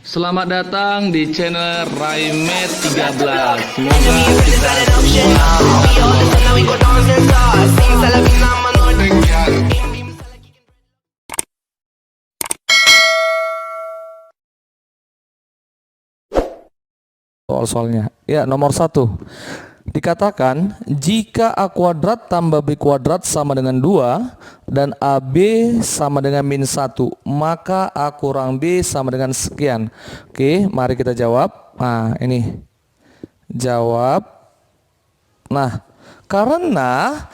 Selamat datang di channel Raimet 13. Semoga kita semua soal-soalnya. Ya, nomor 1. Dikatakan jika A kuadrat tambah B kuadrat sama dengan 2 dan AB sama dengan min 1, maka A kurang B sama dengan sekian. Oke, mari kita jawab. Nah, ini jawab. Nah, karena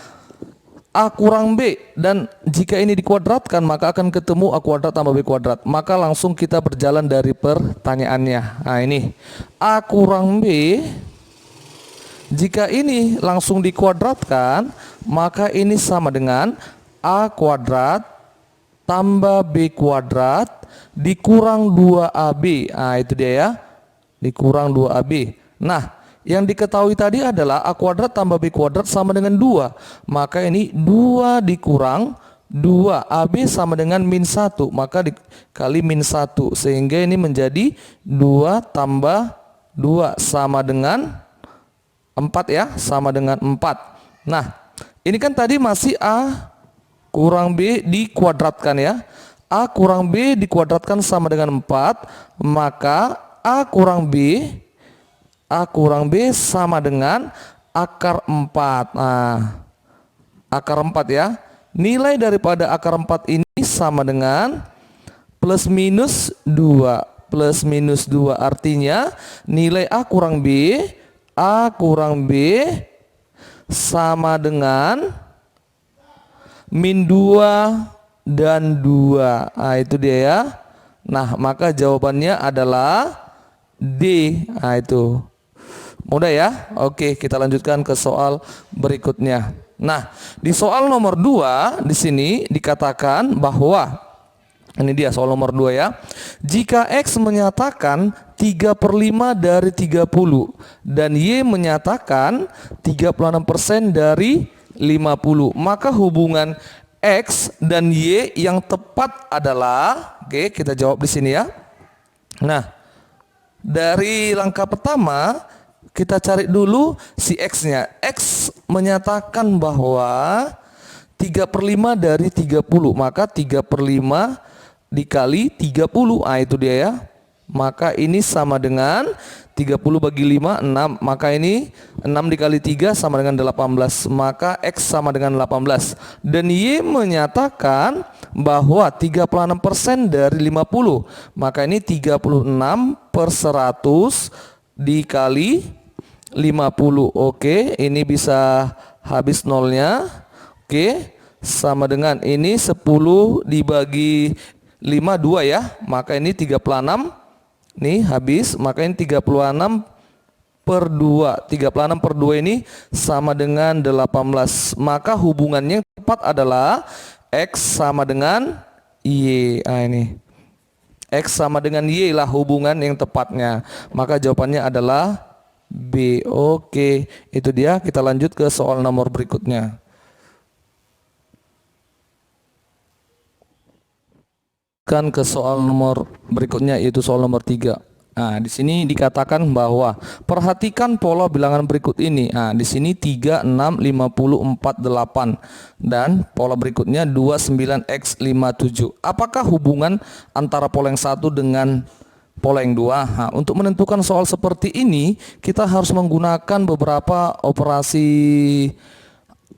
A kurang B dan jika ini dikuadratkan maka akan ketemu A kuadrat tambah B kuadrat. Maka langsung kita berjalan dari pertanyaannya. Nah, ini A kurang B, jika ini langsung dikuadratkan maka ini sama dengan A kuadrat tambah B kuadrat dikurang 2AB. Nah, itu dia ya, dikurang 2AB. Nah, yang diketahui tadi adalah A kuadrat tambah B kuadrat sama dengan 2. Maka ini 2 dikurang 2. AB sama dengan min 1. Maka dikali min 1. Sehingga ini menjadi 2 tambah 2 sama dengan 4 ya. Sama dengan 4. Nah, ini kan tadi masih A kurang B dikuadratkan ya. A kurang B dikuadratkan sama dengan 4. Maka A kurang B sama dengan akar 4. Nah, akar 4 ya. Nilai daripada akar 4 ini sama dengan plus minus 2. Plus minus 2 artinya nilai A kurang B sama dengan min 2 dan 2. Nah, itu dia ya. Nah, maka jawabannya adalah D. Nah, itu. Mudah ya? Oke, kita lanjutkan ke soal berikutnya. Nah, di soal nomor 2 di sini dikatakan bahwa ini dia soal nomor 2 ya. Jika X menyatakan 3/5 dari 30 dan Y menyatakan 36% dari 50, maka hubungan X dan Y yang tepat adalah, oke, kita jawab di sini ya. Nah, dari langkah pertama kita cari dulu si X-nya. X menyatakan bahwa 3/5 dari 30. Maka 3/5 dikali 30. Ah, itu dia ya. Maka ini sama dengan 30 bagi 5, 6. Maka ini 6 dikali 3 sama dengan 18. Maka X sama dengan 18. Dan Y menyatakan bahwa 36% dari 50. Maka ini 36/100 dikali 50. Oke, ini bisa habis nolnya. Oke, sama dengan ini 10 dibagi 5, 2 ya. Maka ini 36. Nih habis, maka ini 36/2. 36/2 ini sama dengan 18. Maka hubungannya yang tepat adalah X sama dengan Y. Nah, ini X sama dengan Y lah hubungan yang tepatnya. Maka jawabannya adalah B. Oke, itu dia. Kita lanjut ke soal nomor berikutnya. Kan ke soal nomor berikutnya, yaitu soal nomor 3. Nah, di sini dikatakan bahwa perhatikan pola bilangan berikut ini. Nah, di sini 3, 6, 50, 4, 8 dan pola berikutnya 2, 9, X, 5, 7. Apakah hubungan antara pola yang satu dengan pola yang 2? Nah, untuk menentukan soal seperti ini kita harus menggunakan beberapa operasi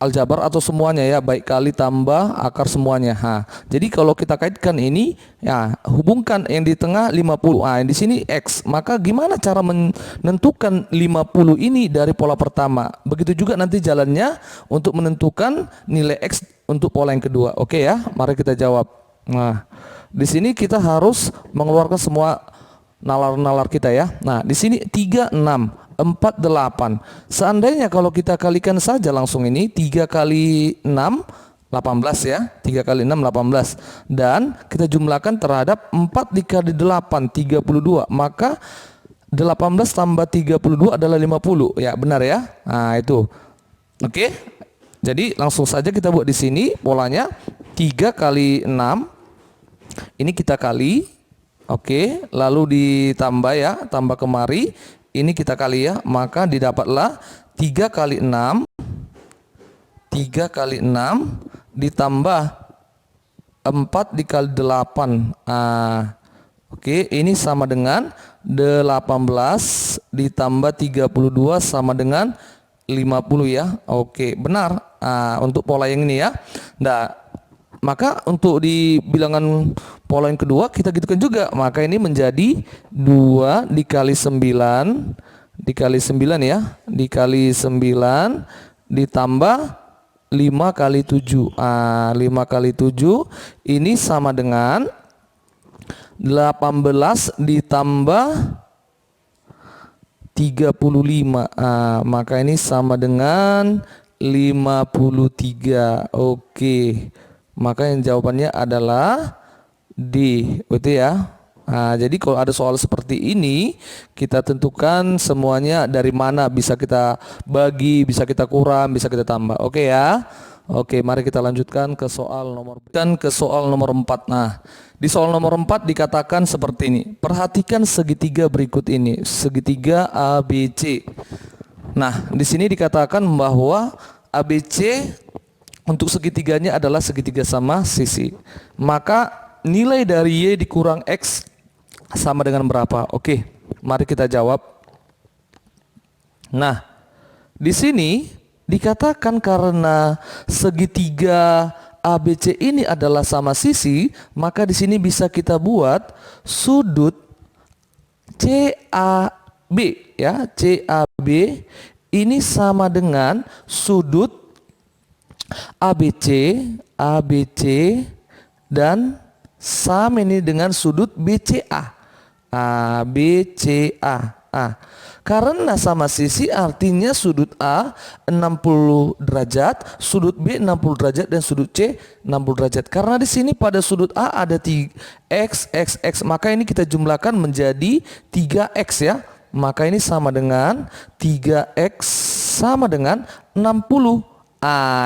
aljabar atau semuanya ya, baik kali tambah akar semuanya. Nah, jadi kalau kita kaitkan ini ya, hubungkan yang di tengah 50. Nah, di sini X. Maka gimana cara menentukan 50 ini dari pola pertama? Begitu juga nanti jalannya untuk menentukan nilai X untuk pola yang kedua. Oke ya, mari kita jawab. Nah, di sini kita harus mengeluarkan semua nalar-nalar kita ya. Nah, di sini 3, 6, 4, 8. Seandainya kalau kita kalikan saja langsung ini 3 kali 6 18 ya. 3 kali 6 18. Dan kita jumlahkan terhadap 4 dikali 8 32. Maka 18 tambah 32 adalah 50. Ya, benar ya. Nah, itu. Oke. Jadi langsung saja kita buat di sini polanya 3 kali 6. Ini kita kali Oke, lalu ditambah ya, tambah kemari. Ini kita kali ya, maka didapatlah 3 kali 6. 3 kali 6 ditambah 4 dikali 8. Oke, ini sama dengan 18 ditambah 32 sama dengan 50 ya. Oke, benar. Untuk pola yang ini ya. Nah, maka untuk di bilangan pola yang kedua kita gitukan juga. Maka ini menjadi 2 dikali 9 dikali 9 ya. Dikali 9 ditambah 5 kali 7. 5 kali 7 ini sama dengan 18 ditambah 35. Maka ini sama dengan 53. Oke. Maka yang jawabannya adalah D. Betul ya. Jadi kalau ada soal seperti ini, kita tentukan semuanya dari mana bisa kita bagi, bisa kita kurang, bisa kita tambah. Oke ya. Oke, mari kita lanjutkan ke soal nomor 4. Nah, di soal nomor 4 dikatakan seperti ini. Perhatikan segitiga berikut ini, segitiga ABC. Nah, di sini dikatakan bahwa ABC untuk segitiganya adalah segitiga sama sisi. Maka nilai dari Y dikurang X sama dengan berapa? Oke, mari kita jawab. Nah, di sini dikatakan karena segitiga ABC ini adalah sama sisi, maka di sini bisa kita buat sudut CAB ya, CAB ini sama dengan sudut ABC dan sama ini dengan sudut BCA. BCA. Karena sama sisi artinya sudut A 60 derajat, sudut B 60 derajat dan sudut C 60 derajat. Karena di sini pada sudut A ada 3 X, maka ini kita jumlahkan menjadi 3X ya. Maka ini sama dengan 3X sama dengan 60.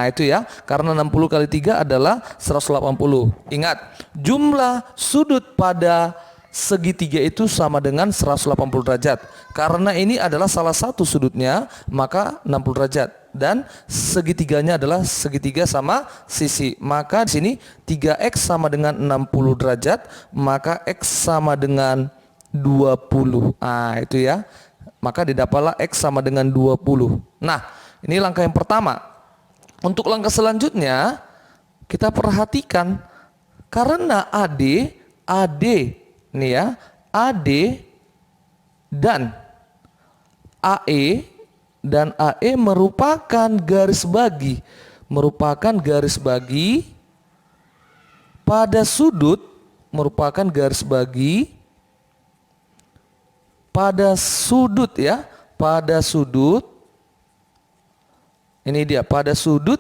Itu ya, karena 60 kali 3 adalah 180. Ingat, jumlah sudut pada segitiga itu sama dengan 180 derajat. Karena ini adalah salah satu sudutnya, maka 60 derajat. Dan segitiganya adalah segitiga sama sisi. Maka di sini 3X sama dengan 60 derajat, maka X sama dengan 20. Itu ya. Maka didapatlah X sama dengan 20. Nah, ini langkah yang pertama. Untuk langkah selanjutnya, kita perhatikan karena AD nih ya, AD dan AE merupakan garis bagi pada sudut, ya, pada sudut. Ini dia pada sudut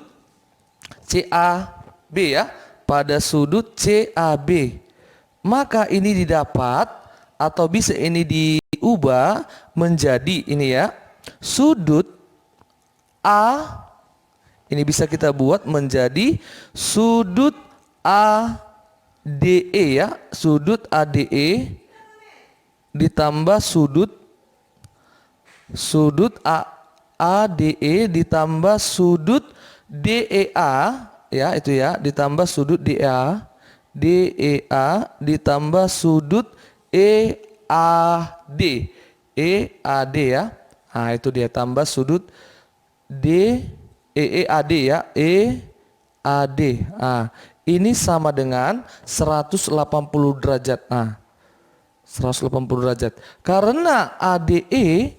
CAB ya, pada sudut CAB. Maka ini didapat atau bisa ini diubah menjadi ini ya, sudut A. Ini bisa kita buat menjadi sudut ADE ya, sudut ADE ditambah sudut ADE ditambah sudut DEA ya, itu ya, ditambah sudut DEA ditambah sudut EAD ya. Itu dia, tambah sudut EAD ya, EAD. Ini sama dengan 180 derajat. 180 derajat. Karena ADE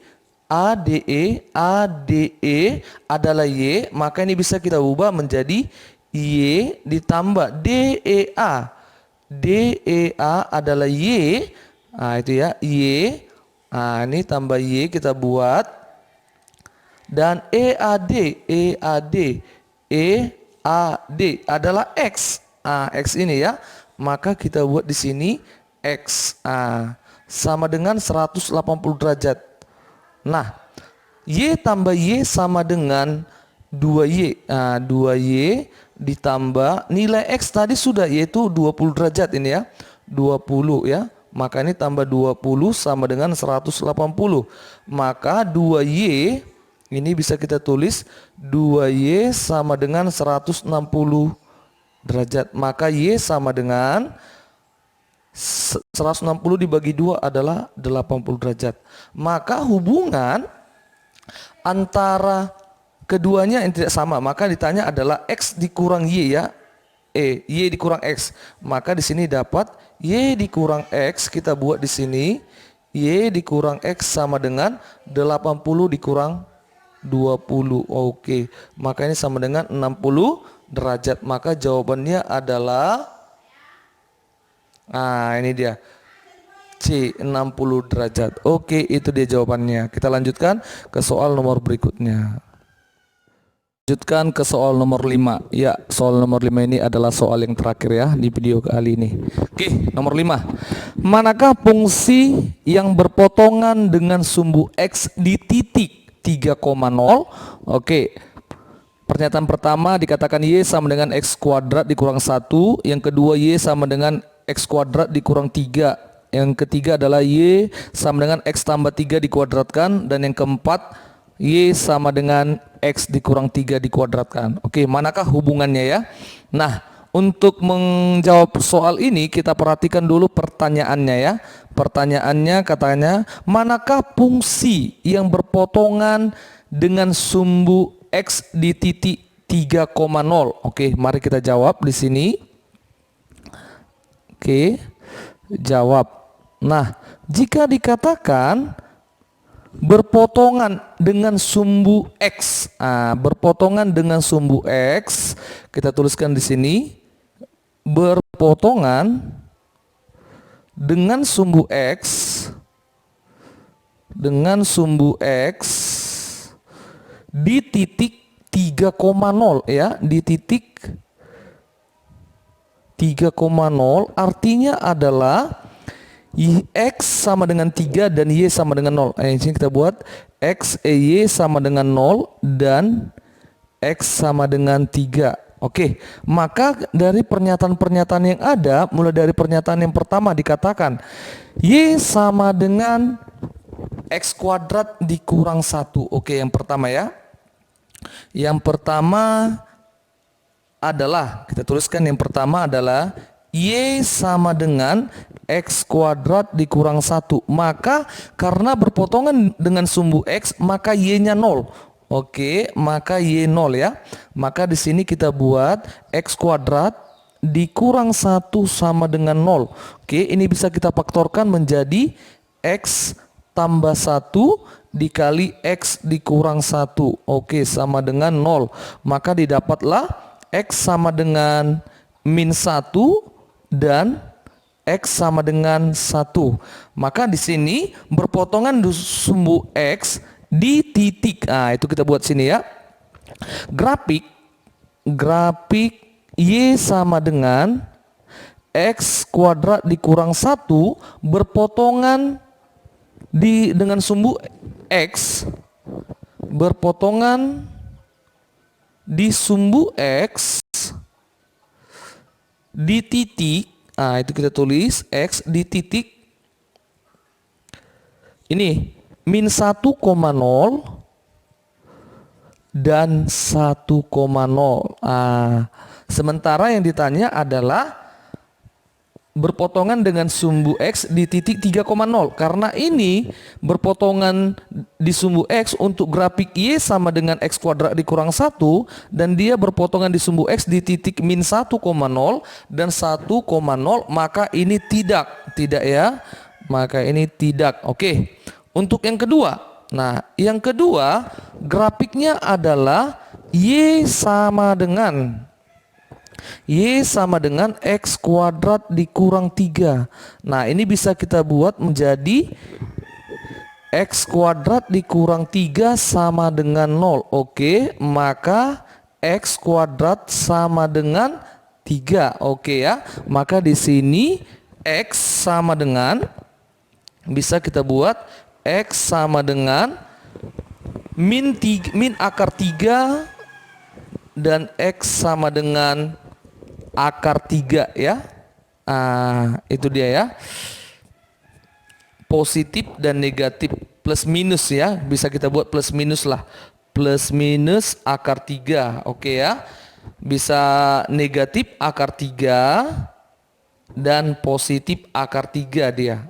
adalah Y, maka ini bisa kita ubah menjadi Y ditambah DEA. DEA adalah Y. Itu ya, Y. Ini tambah Y kita buat. Dan EAD adalah X. X ini ya. Maka kita buat di sini X. Sama dengan 180 derajat. Nah, Y tambah Y sama dengan 2Y. 2Y ditambah nilai X tadi sudah, yaitu 20 derajat ini ya. 20 ya. maka ini tambah 20 sama dengan 180. Maka 2Y ini bisa kita tulis 2Y sama dengan 160 derajat. Maka Y sama dengan 160 dibagi 2 adalah 80 derajat. Maka hubungan antara keduanya yang tidak sama, maka ditanya adalah X dikurang Y ya. Y dikurang X. Maka di sini dapat Y dikurang X, kita buat di sini Y dikurang X sama dengan 80 dikurang 20. Oke. Maka ini sama dengan 60 derajat. Maka jawabannya adalah ini dia. C, 60 derajat. Oke, itu dia jawabannya. Kita lanjutkan ke soal nomor berikutnya. Lanjutkan ke soal nomor 5. Ya, soal nomor 5 ini adalah soal yang terakhir ya di video kali ini. Oke, nomor 5. Manakah fungsi yang berpotongan dengan sumbu X di titik 3,0? Oke. Pernyataan pertama dikatakan Y sama dengan X kuadrat dikurang 1. Yang kedua Y sama dengan X kuadrat dikurang 3. Yang ketiga adalah Y sama dengan X tambah 3 dikuadratkan. Dan yang keempat Y sama dengan X dikurang 3 dikuadratkan. Oke, manakah hubungannya ya? Nah, untuk menjawab soal ini kita perhatikan dulu pertanyaannya ya. Pertanyaannya katanya, manakah fungsi yang berpotongan dengan sumbu X di titik 3,0? Oke, mari kita jawab di sini. Oke, jawab. Nah, jika dikatakan berpotongan dengan sumbu X, berpotongan dengan sumbu X, kita tuliskan di sini, berpotongan dengan sumbu X, di titik 3,0 ya, di titik 3,0 artinya adalah X sama dengan 3 dan Y sama dengan 0. Di sini kita buat X Y sama dengan 0 dan X sama dengan 3. Oke, maka dari pernyataan-pernyataan yang ada, mulai dari pernyataan yang pertama dikatakan Y sama dengan X kuadrat dikurang 1. Oke, yang pertama ya. Yang pertama adalah, kita tuliskan yang pertama adalah Y sama dengan X kuadrat dikurang 1. Maka karena berpotongan dengan sumbu X, maka Y-nya 0. Oke, maka Y 0 ya. Maka di sini kita buat X kuadrat dikurang 1 sama dengan 0. Oke, ini bisa kita faktorkan menjadi X tambah 1 dikali X dikurang 1. Oke, sama dengan 0. Maka didapatlah X sama dengan min 1 dan X sama dengan 1. Maka di sini berpotongan sumbu X di titik. Itu kita buat sini ya. Grafik Y sama dengan X kuadrat dikurang 1 berpotongan dengan sumbu X, berpotongan di sumbu X di titik, itu kita tulis X di titik ini min 1,0 dan 1,0. Sementara yang ditanya adalah berpotongan dengan sumbu X di titik 3,0. Karena ini berpotongan di sumbu X untuk grafik Y sama dengan X kuadrat dikurang 1, dan dia berpotongan di sumbu X di titik min 1,0 dan 1,0, maka ini tidak ya. Maka ini tidak. Oke. Untuk yang kedua. Nah, yang kedua grafiknya adalah Y sama dengan X kuadrat dikurang 3. Nah, ini bisa kita buat menjadi X kuadrat dikurang 3 sama dengan 0. Oke, maka X kuadrat sama dengan 3. Oke ya. Maka di sini X sama dengan, bisa kita buat X sama dengan min akar 3 dan X sama dengan akar 3 ya. Itu dia ya. positif dan negatif, plus minus ya, bisa kita buat plus minus lah, plus minus akar 3, oke ya, bisa negatif akar 3 dan positif akar 3 dia.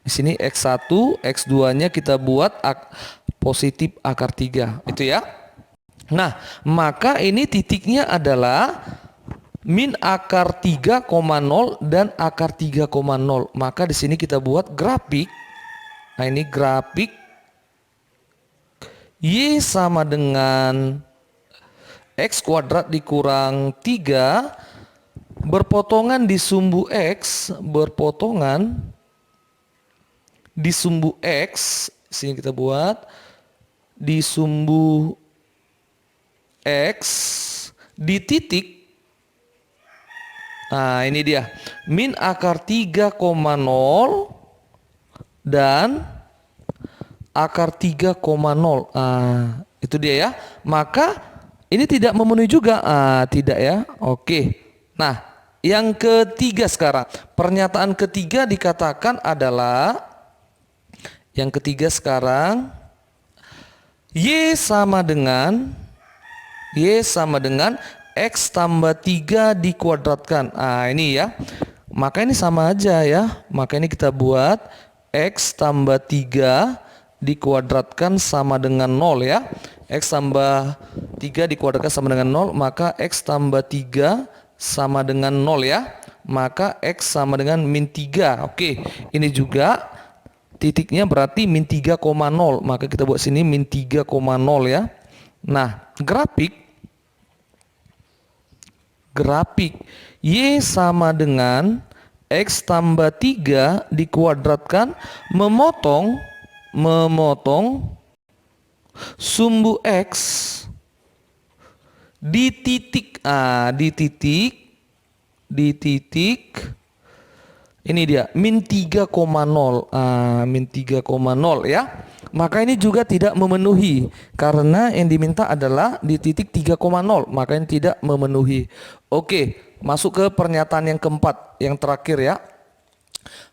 Di sini X1, X2 nya kita buat positif akar 3 itu ya. Nah, maka ini titiknya adalah min akar 3,0 dan akar 3,0. Maka di sini kita buat grafik. Nah, ini grafik Y sama dengan X kuadrat dikurang 3 berpotongan di sumbu X, berpotongan di sumbu X. Sini kita buat di sumbu X di titik. Nah, ini dia min akar 3,0 dan akar 3,0. Itu dia ya. Maka ini tidak memenuhi juga. Tidak ya. Oke. Nah, yang ketiga sekarang. Pernyataan ketiga dikatakan adalah, yang ketiga sekarang, Y sama dengan X tambah 3 dikuadratkan. Ini ya. Maka ini sama aja ya. Maka ini kita buat X tambah 3 dikuadratkan sama dengan 0 ya. X tambah 3 dikuadratkan sama dengan 0. Maka X tambah 3 sama dengan 0 ya. Maka X sama dengan min 3. Oke. Ini juga titiknya berarti min 3,0. Maka kita buat sini min 3,0 ya. Nah, grafik Y sama dengan X tambah 3 dikuadratkan memotong sumbu X di titik. Di titik ini dia min 3,0. Min 3,0 ya. Maka ini juga tidak memenuhi karena yang diminta adalah di titik 3,0. Maka ini tidak memenuhi. Oke, masuk ke pernyataan yang keempat, yang terakhir ya.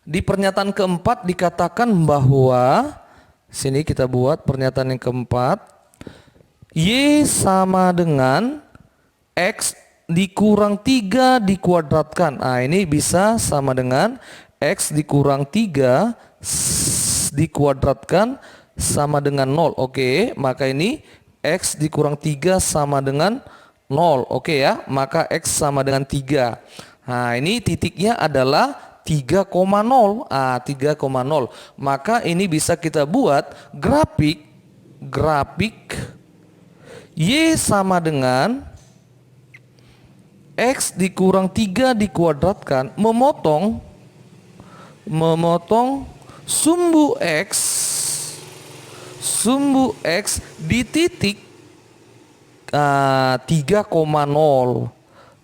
Di pernyataan keempat dikatakan bahwa, sini kita buat pernyataan yang keempat, Y sama dengan X dikurang 3 dikuadratkan. Ini bisa sama dengan X dikurang 3 dikuadratkan sama dengan 0. Oke, maka ini X dikurang 3 sama dengan 0. Oke ya, maka X sama dengan 3. Nah, ini titiknya adalah 3,0. 3,0. Maka ini bisa kita buat grafik Y sama dengan X dikurang 3 dikuadratkan memotong sumbu X di titik 3,0.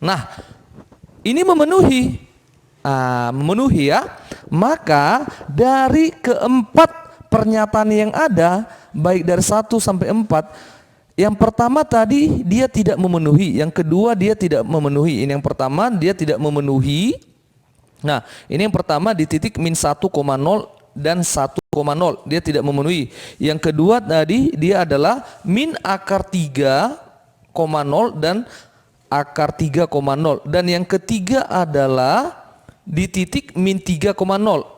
Nah, ini memenuhi ya. Maka dari keempat pernyataan yang ada, baik dari 1 sampai 4, yang pertama tadi dia tidak memenuhi, yang kedua dia tidak memenuhi. Ini yang pertama dia tidak memenuhi. Nah, ini yang pertama di titik min 1,0 dan 1,0 dia tidak memenuhi. Yang kedua tadi dia adalah min akar 3,0 dan akar 3,0. Dan yang ketiga adalah di titik min 3,0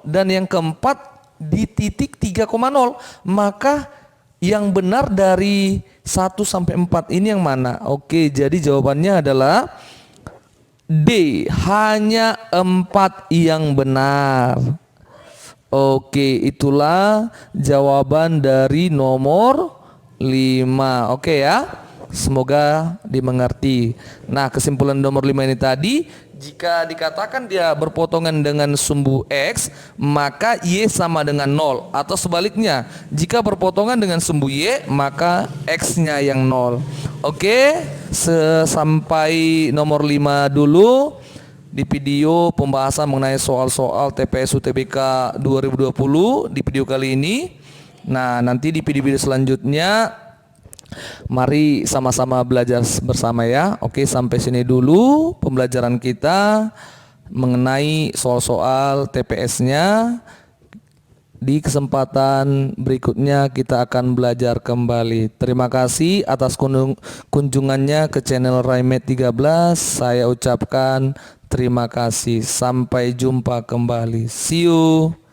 dan yang keempat di titik 3,0. Maka yang benar dari 1 sampai 4 ini yang mana? Oke, jadi jawabannya adalah D, hanya 4 yang benar. Oke, itulah jawaban dari nomor 5. Oke ya, semoga dimengerti. Nah, kesimpulan nomor 5 ini tadi, jika dikatakan dia berpotongan dengan sumbu X, maka Y sama dengan 0. Atau sebaliknya, jika berpotongan dengan sumbu Y, maka X-nya yang 0. Oke, sampai nomor 5 dulu di video pembahasan mengenai soal-soal TPS UTBK 2020 di video kali ini. Nah, nanti di video-video selanjutnya mari sama-sama belajar bersama ya. Oke, sampai sini dulu pembelajaran kita mengenai soal-soal TPS-nya. Di kesempatan berikutnya kita akan belajar kembali. Terima kasih atas kunjungannya ke channel Raimet 13. Saya ucapkan terima kasih. Sampai jumpa kembali. See you.